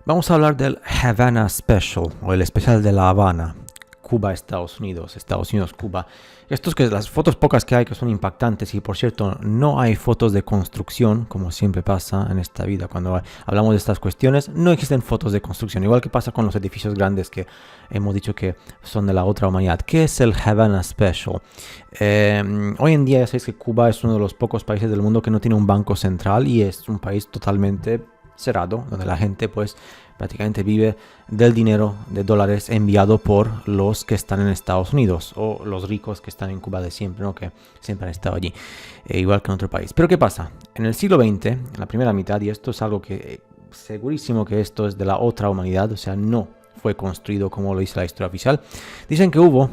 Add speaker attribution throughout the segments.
Speaker 1: Vamos a hablar del Havana Special o el especial de La Habana. Cuba, Estados Unidos, Cuba. Estos que las fotos pocas que hay que son impactantes y por cierto no hay fotos de construcción como siempre pasa en esta vida cuando hablamos de estas cuestiones. No existen fotos de construcción, igual que pasa con los edificios grandes que hemos dicho que son de la otra humanidad. ¿Qué es el Havana Special? Hoy en día ya sabéis que Cuba es uno de los pocos países del mundo que no tiene un banco central y es un país totalmente cerrado, donde la gente pues prácticamente vive del dinero de dólares enviado por los que están en Estados Unidos o los ricos que están en Cuba de siempre, ¿no? Que siempre han estado allí, igual que en otro país. Pero ¿qué pasa? En el siglo XX, en la primera mitad, y esto es algo que segurísimo que esto es de la otra humanidad, o sea, no fue construido como lo dice la historia oficial, dicen que hubo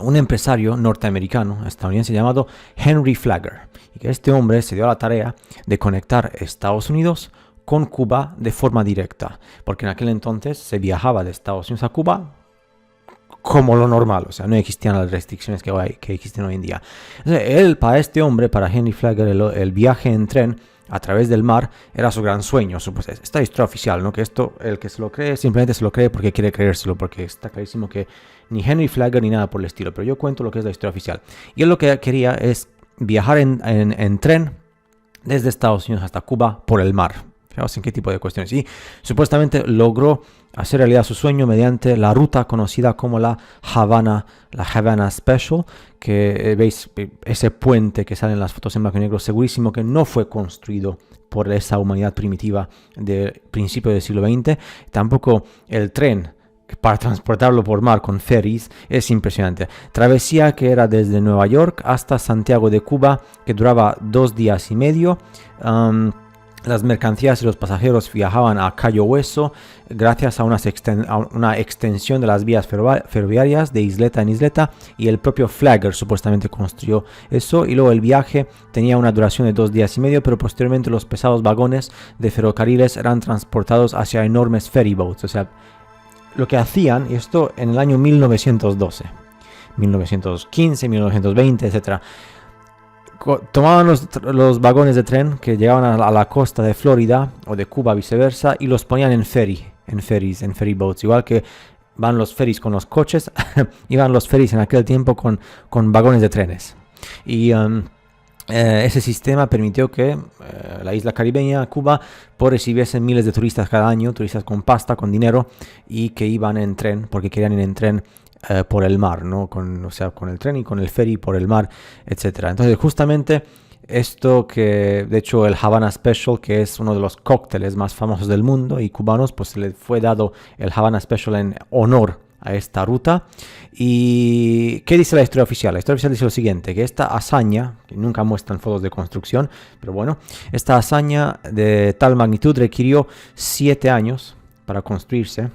Speaker 1: un empresario norteamericano, estadounidense llamado Henry Flagler, y que este hombre se dio a la tarea de conectar Estados Unidos con Cuba de forma directa, porque en aquel entonces se viajaba de Estados Unidos a Cuba como lo normal, o sea, no existían las restricciones que existen hoy en día. Entonces, para este hombre, para Henry Flagler, el viaje en tren a través del mar era su gran sueño. Pues, esta historia oficial, ¿no? Que esto, el que se lo cree, simplemente se lo cree porque quiere creérselo, porque está clarísimo que ni Henry Flagler ni nada por el estilo, pero yo cuento lo que es la historia oficial. Y él lo que quería es viajar en tren desde Estados Unidos hasta Cuba por el mar. Fijaos en qué tipo de cuestiones. Y supuestamente logró hacer realidad su sueño mediante la ruta conocida como la Havana Special, que veis ese puente que sale en las fotos en blanco y negro, segurísimo que no fue construido por esa humanidad primitiva del principio del siglo XX. Tampoco el tren para transportarlo por mar con ferries es impresionante. Travesía que era desde Nueva York hasta Santiago de Cuba, que duraba 2 días y medio. Las mercancías y los pasajeros viajaban a Cayo Hueso gracias a una extensión de las vías ferroviarias de isleta en isleta, y el propio Flagler supuestamente construyó eso. Y luego el viaje tenía una duración de 2 días y medio, pero posteriormente los pesados vagones de ferrocarriles eran transportados hacia enormes ferryboats. O sea, lo que hacían, y esto en el año 1912, 1915, 1920, etc., tomaban los vagones de tren que llegaban a la costa de Florida o de Cuba, viceversa, y los ponían en ferryboats, igual que van los ferries con los coches, iban los ferries en aquel tiempo con vagones de trenes. Y ese sistema permitió que la isla caribeña, Cuba, pues recibiese miles de turistas cada año, turistas con pasta, con dinero, y que iban en tren, porque querían ir en tren por el mar, ¿no? Con el tren y con el ferry por el mar, etcétera. Entonces, justamente esto que, de hecho, el Havana Special, que es uno de los cócteles más famosos del mundo y cubanos, pues se le fue dado el Havana Special en honor a esta ruta. ¿Y qué dice la historia oficial? La historia oficial dice lo siguiente, que esta hazaña, que nunca muestran fotos de construcción, pero bueno, esta hazaña de tal magnitud requirió 7 años para construirse.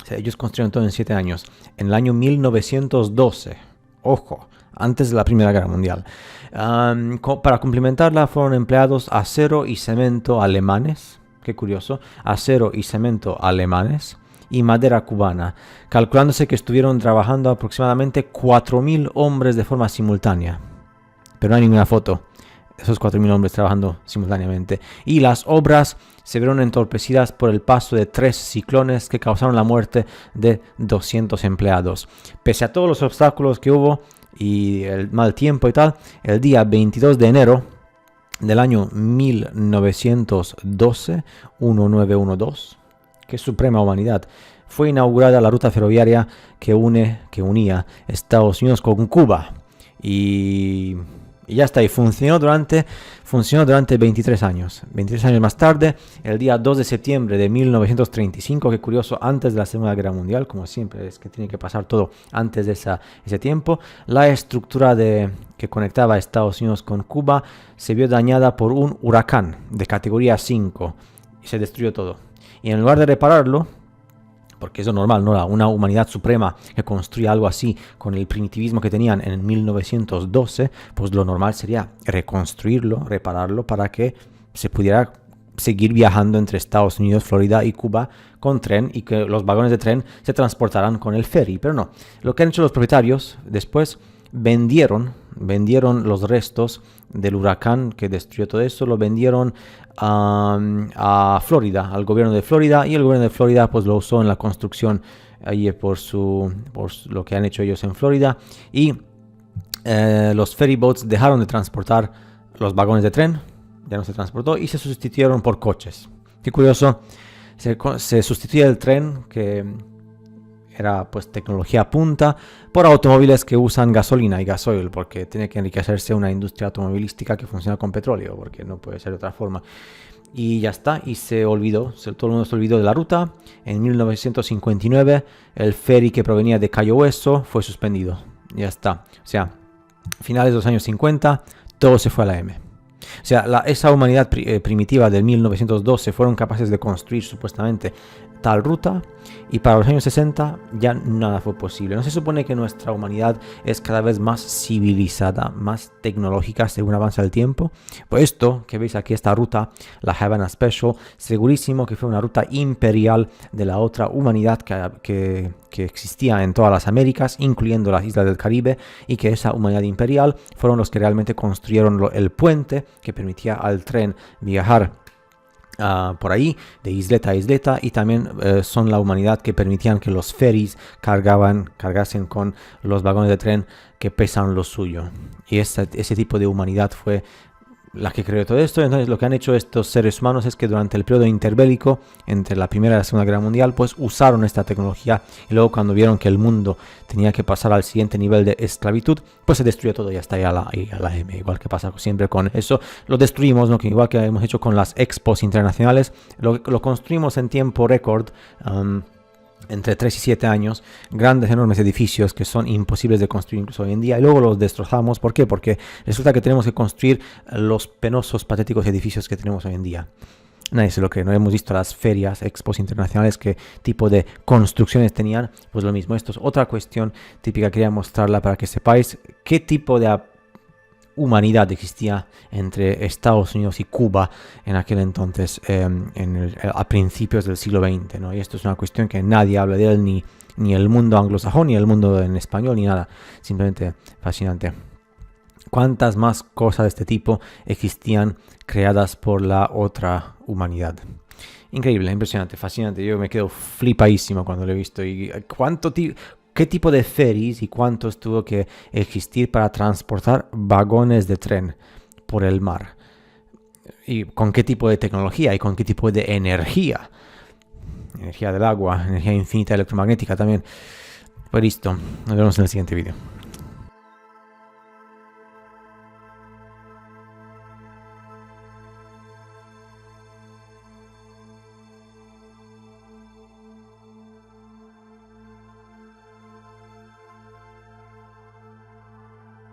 Speaker 1: O sea, ellos construyeron todo en 7 años. En el año 1912, ojo, antes de la Primera Guerra Mundial. Para complementarla fueron empleados acero y cemento alemanes. Qué curioso. Acero y cemento alemanes y madera cubana. Calculándose que estuvieron trabajando aproximadamente 4.000 hombres de forma simultánea. Pero no hay ninguna foto de esos 4.000 hombres trabajando simultáneamente. Y las obras se vieron entorpecidas por el paso de 3 ciclones que causaron la muerte de 200 empleados. Pese a todos los obstáculos que hubo y el mal tiempo y tal, el día 22 de enero del año 1912, que es suprema humanidad, fue inaugurada la ruta ferroviaria que unía Estados Unidos con Cuba. Y ya está, y funcionó durante 23 años. 23 años más tarde, el día 2 de septiembre de 1935, que curioso, antes de la Segunda Guerra Mundial, como siempre es que tiene que pasar todo antes de ese tiempo, la estructura que conectaba a Estados Unidos con Cuba se vio dañada por un huracán de categoría 5 y se destruyó todo. Y en lugar de repararlo, porque eso es normal, ¿no? Una humanidad suprema que construye algo así con el primitivismo que tenían en 1912, pues lo normal sería reconstruirlo, repararlo para que se pudiera seguir viajando entre Estados Unidos, Florida y Cuba con tren y que los vagones de tren se transportaran con el ferry. Pero no, lo que han hecho los propietarios después vendieron los restos del huracán que destruyó todo eso, lo vendieron a Florida, al gobierno de Florida, y el gobierno de Florida pues lo usó en la construcción ahí por lo que han hecho ellos en Florida, y los ferry boats dejaron de transportar los vagones de tren, ya no se transportó, y se sustituyeron por coches. Qué curioso, se sustituye el tren, que era pues tecnología punta, por automóviles que usan gasolina y gasoil, porque tiene que enriquecerse una industria automovilística que funciona con petróleo, porque no puede ser de otra forma. Y ya está, y se olvidó, todo el mundo se olvidó de la ruta. En 1959 el ferry que provenía de Cayo Hueso fue suspendido. Ya está, o sea, finales de los años 50, todo se fue a la M. O sea, esa humanidad primitiva del 1912 fueron capaces de construir supuestamente tal ruta, y para los años 60 ya nada fue posible. ¿No se supone que nuestra humanidad es cada vez más civilizada, más tecnológica según avanza el tiempo? Pues esto que veis aquí, esta ruta, la Havana Special, segurísimo que fue una ruta imperial de la otra humanidad que existía en todas las Américas, incluyendo las islas del Caribe, y que esa humanidad imperial fueron los que realmente construyeron el puente que permitía al tren viajar por ahí, de isleta a isleta, y también son la humanidad que permitían que los ferries cargasen con los vagones de tren que pesan lo suyo. Y ese tipo de humanidad fue la que creó todo esto. Entonces lo que han hecho estos seres humanos es que durante el periodo interbélico, entre la Primera y la Segunda Guerra Mundial, pues usaron esta tecnología, y luego cuando vieron que el mundo tenía que pasar al siguiente nivel de esclavitud, pues se destruyó todo y hasta ahí a la M. Igual que pasa siempre con eso, lo destruimos, ¿no? Que igual que hemos hecho con las expos internacionales, lo construimos en tiempo récord, entre 3 y 7 años, grandes, enormes edificios que son imposibles de construir incluso hoy en día, y luego los destrozamos. ¿Por qué? Porque resulta que tenemos que construir los penosos, patéticos edificios que tenemos hoy en día. Nadie se lo cree, no hemos visto las ferias, expos internacionales, qué tipo de construcciones tenían. Pues lo mismo, esto es otra cuestión típica, quería mostrarla para que sepáis qué tipo de humanidad existía entre Estados Unidos y Cuba en aquel entonces, a principios del siglo XX, ¿no? Y esto es una cuestión que nadie habla de él, ni el mundo anglosajón, ni el mundo en español, ni nada. Simplemente fascinante. ¿Cuántas más cosas de este tipo existían creadas por la otra humanidad? Increíble, impresionante, fascinante. Yo me quedo flipadísimo cuando lo he visto. Y ¿qué tipo de ferries y cuántos tuvo que existir para transportar vagones de tren por el mar? ¿Y con qué tipo de tecnología y con qué tipo de energía? Energía del agua, energía infinita electromagnética también. Pues listo, nos vemos en el siguiente vídeo.